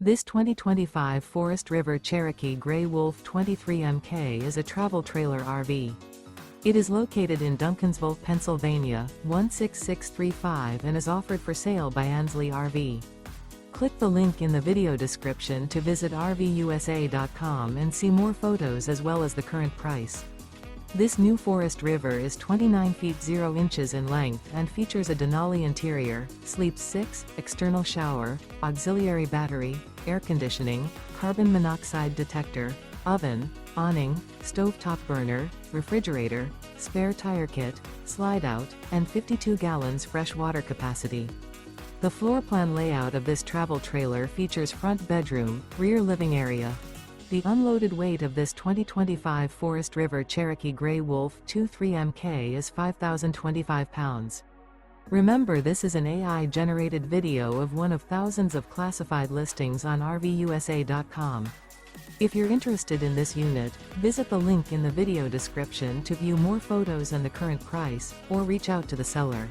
This 2025 Forest River Cherokee Grey Wolf 23MK is a travel trailer RV. It is located in Duncansville, Pennsylvania, 16635 and is offered for sale by Ansley RV. Click the link in the video description to visit RVUSA.com and see more photos as well as the current price. This new Forest River is 29 feet 0 inches in length and features a Denali interior, sleeps 6, external shower, auxiliary battery, air conditioning, carbon monoxide detector, oven, awning, stovetop burner, refrigerator, spare tire kit, slide-out, and 52 gallons fresh water capacity. The floor plan layout of this travel trailer features front bedroom, rear living area. The unloaded weight of this 2025 Forest River Cherokee Grey Wolf 23MK is 5,025 pounds. Remember, this is an AI-generated video of one of thousands of classified listings on RVUSA.com. If you're interested in this unit, visit the link in the video description to view more photos and the current price, or reach out to the seller.